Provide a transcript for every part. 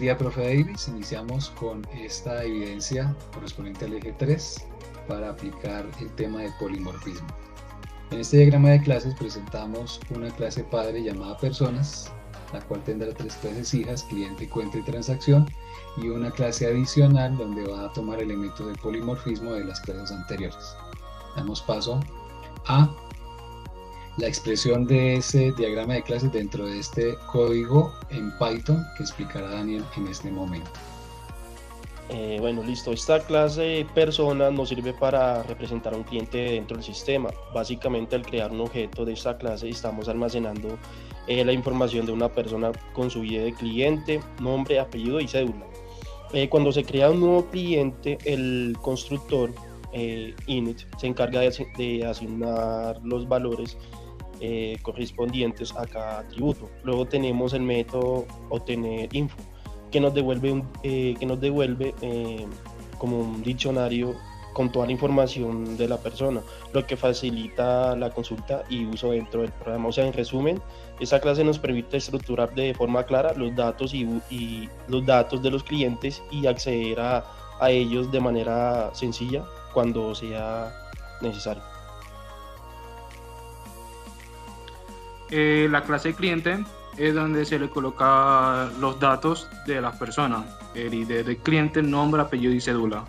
día, profe Davis. Iniciamos con esta evidencia correspondiente al eje 3 para aplicar el tema de polimorfismo. En este diagrama de clases presentamos una clase padre llamada personas, la cual tendrá tres clases hijas, cliente, cuenta y transacción, y una clase adicional donde va a tomar elementos de polimorfismo de las clases anteriores. Damos paso a la expresión de ese diagrama de clases dentro de este código en Python que explicará Daniel en este momento. Bueno, listo. Esta clase persona nos sirve para representar a un cliente dentro del sistema. Básicamente, al crear un objeto de esta clase, estamos almacenando la información de una persona con su ID de cliente, nombre, apellido y cédula. Cuando se crea un nuevo cliente, el constructor init se encarga de asignar los valores correspondientes a cada atributo. Luego tenemos el método obtener info, que nos devuelve como un diccionario con toda la información de la persona, lo que facilita la consulta y uso dentro del programa. O sea, en resumen, esta clase nos permite estructurar de forma clara los datos y los datos de los clientes y acceder a ellos de manera sencilla cuando sea necesario. La clase cliente es donde se le coloca los datos de las personas, el ID del cliente, nombre, apellido y cédula.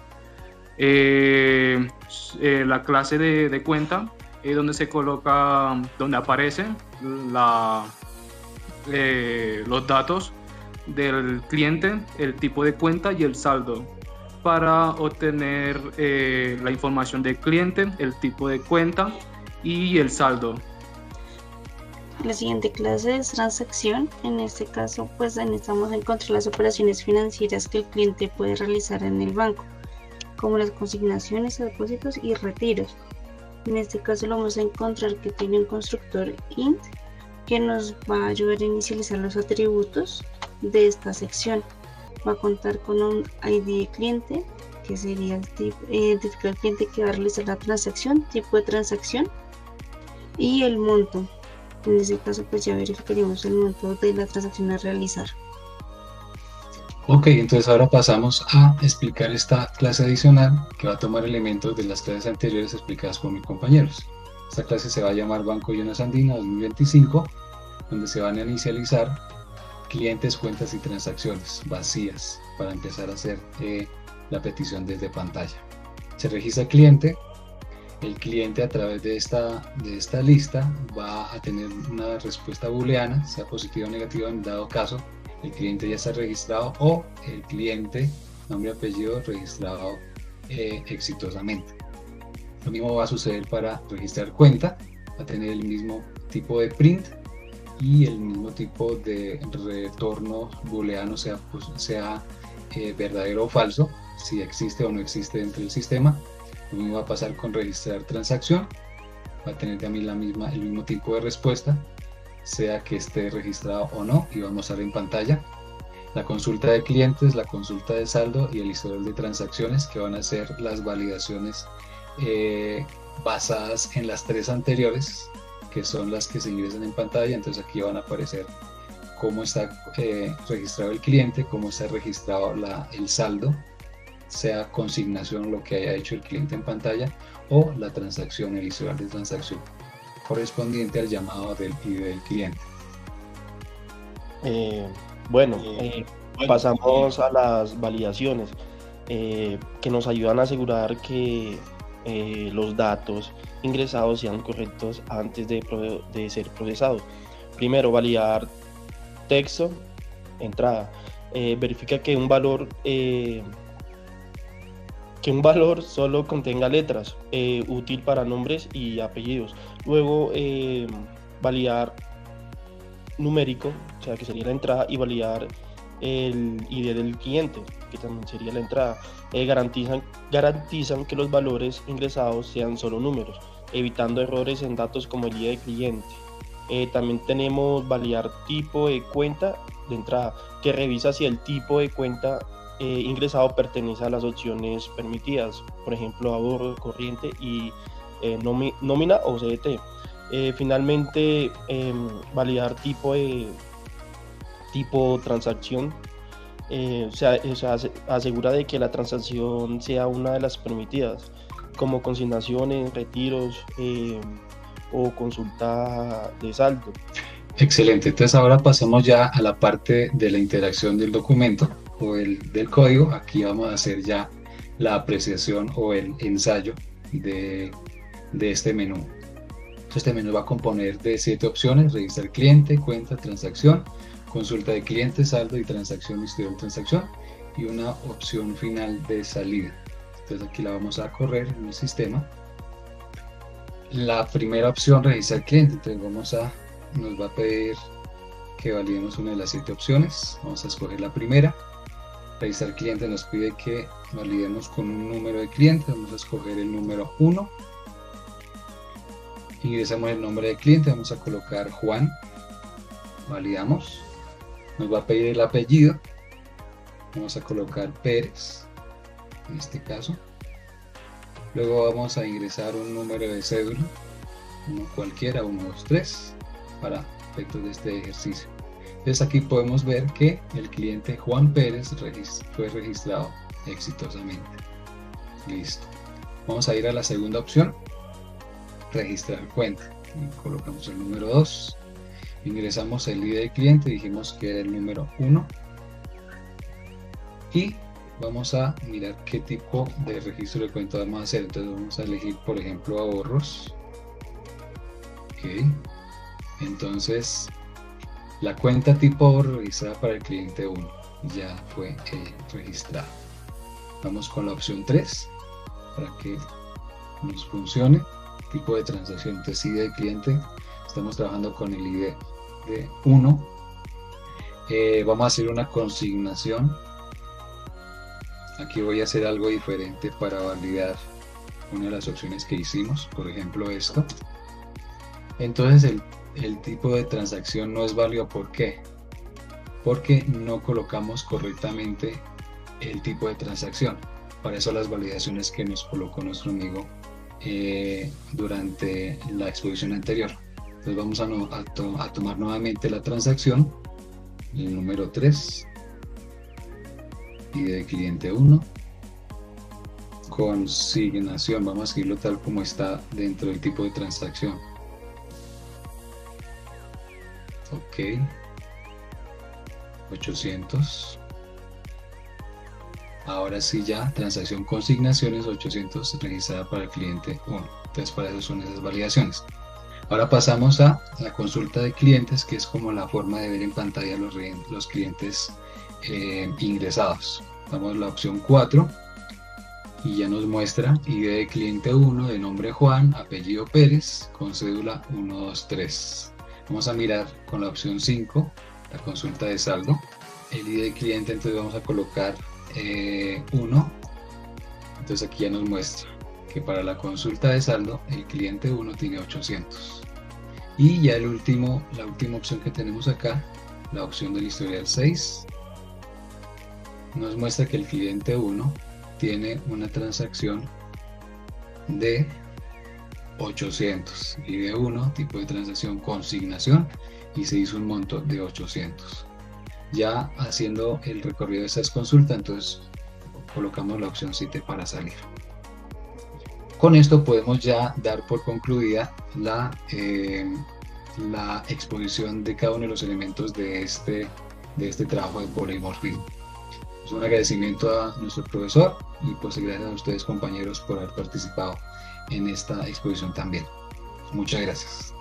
La clase de cuenta es donde se coloca, donde aparecen los datos del cliente, el tipo de cuenta y el saldo, para obtener la información del cliente, el tipo de cuenta y el saldo. La siguiente clase es transacción. En este caso, pues necesitamos encontrar las operaciones financieras que el cliente puede realizar en el banco, como las consignaciones, depósitos y retiros. En este caso lo vamos a encontrar que tiene un constructor int que nos va a ayudar a inicializar los atributos de esta sección. Va a contar con un ID de cliente, que sería el tipo, identificar al cliente que va a realizar la transacción, tipo de transacción y el monto. En este caso, pues ya verificaríamos el monto de la transacción a realizar. Ok, entonces ahora pasamos a explicar esta clase adicional que va a tomar elementos de las clases anteriores explicadas por mis compañeros. Esta clase se va a llamar Banco Jonas Andina 2025, donde se van a inicializar clientes, cuentas y transacciones vacías para empezar a hacer la petición desde pantalla. Se registra cliente. El cliente, a través de esta lista, va a tener una respuesta booleana, sea positiva o negativa. En dado caso el cliente ya está registrado o el cliente, nombre y apellido, registrado exitosamente. Lo mismo va a suceder para registrar cuenta. Va a tener el mismo tipo de print y el mismo tipo de retorno booleano, sea verdadero o falso, si existe o no existe dentro del sistema. Lo mismo va a pasar con registrar transacción. Va a tener también el mismo tipo de respuesta, sea que esté registrado o no, y va a mostrar en pantalla la consulta de clientes, la consulta de saldo y el historial de transacciones, que van a ser las validaciones basadas en las tres anteriores, que son las que se ingresan en pantalla. Entonces aquí van a aparecer cómo está registrado el cliente, cómo está registrado el saldo, sea consignación lo que haya hecho el cliente en pantalla, o la transacción, el historial de transacción correspondiente al llamado del ID del cliente. Pasamos a las validaciones que nos ayudan a asegurar que los datos ingresados sean correctos antes de ser procesados. Primero, validar texto, entrada. Verifica que un valor solo contenga letras, útil para nombres y apellidos. Luego, validar numérico, o sea, que sería la entrada, y validar el ID del cliente, que también sería la entrada. Garantizan que los valores ingresados sean solo números, evitando errores en datos como el ID del cliente. También tenemos validar tipo de cuenta de entrada, que revisa si el tipo de cuenta ingresado pertenece a las opciones permitidas, por ejemplo ahorro corriente y nómina o CDT. Finalmente, validar tipo transacción, se asegura de que la transacción sea una de las permitidas, como consignaciones, retiros o consulta de saldo. Excelente, entonces ahora pasamos ya a la parte de la interacción del documento o del código. Aquí vamos a hacer ya la apreciación o el ensayo de este menú. Este menú va a componer de 7 opciones: registrar cliente, cuenta, transacción, consulta de cliente, saldo y transacción, historial de transacción, y una opción final de salida. Entonces aquí la vamos a correr en el sistema. La primera opción, registrar cliente, entonces nos va a pedir que validemos una de las 7 opciones. Vamos a escoger la primera. Registrar cliente nos pide que validemos con un número de cliente. Vamos a escoger el número 1. Ingresamos el nombre de cliente, vamos a colocar Juan. Validamos. Nos va a pedir el apellido. Vamos a colocar Pérez, en este caso. Luego vamos a ingresar un número de cédula, uno cualquiera, 123, para efectos de este ejercicio. Entonces aquí podemos ver que el cliente Juan Pérez fue registrado exitosamente. Listo. Vamos a ir a la segunda opción, registrar cuenta. Y colocamos el número 2. Ingresamos el ID del cliente, dijimos que era el número 1. Y vamos a mirar qué tipo de registro de cuenta vamos a hacer. Entonces vamos a elegir, por ejemplo, ahorros. Ok. Entonces la cuenta tipo ahorro registrada para el cliente 1 ya fue registrada. Vamos con la opción 3 para que nos funcione. Tipo de transacción, entonces ID del cliente, estamos trabajando con el ID de 1. Vamos a hacer una consignación. Aquí voy a hacer algo diferente para validar una de las opciones que hicimos, por ejemplo esto. Entonces el tipo de transacción no es válido. ¿Por qué? Porque no colocamos correctamente el tipo de transacción. Para eso las validaciones que nos colocó nuestro amigo durante la exposición anterior. Entonces vamos a tomar nuevamente la transacción, el número 3, ID de cliente 1, consignación, vamos a escribirlo tal como está dentro del tipo de transacción. Ok, 800. Ahora sí, ya transacción consignaciones 800 registrada para el cliente 1. Entonces para eso son esas validaciones. Ahora pasamos a la consulta de clientes, que es como la forma de ver en pantalla los clientes ingresados. Vamos a la opción 4 y ya nos muestra ID de cliente 1, de nombre Juan, apellido Pérez, con cédula 123. Vamos a mirar con la opción 5, la consulta de saldo. El ID de cliente, entonces vamos a colocar 1. Entonces aquí ya nos muestra que para la consulta de saldo el cliente 1 tiene 800. Y ya la última opción que tenemos acá, la opción del historial 6, nos muestra que el cliente 1 tiene una transacción de 800 y de 1, tipo de transacción consignación, y se hizo un monto de 800. Ya haciendo el recorrido de esas consultas, entonces colocamos la opción 7 para salir. Con esto podemos ya dar por concluida la exposición de cada uno de los elementos de este trabajo de polimorfismo. Un agradecimiento a nuestro profesor y pues gracias a ustedes, compañeros, por haber participado en esta exposición también. Muchas gracias.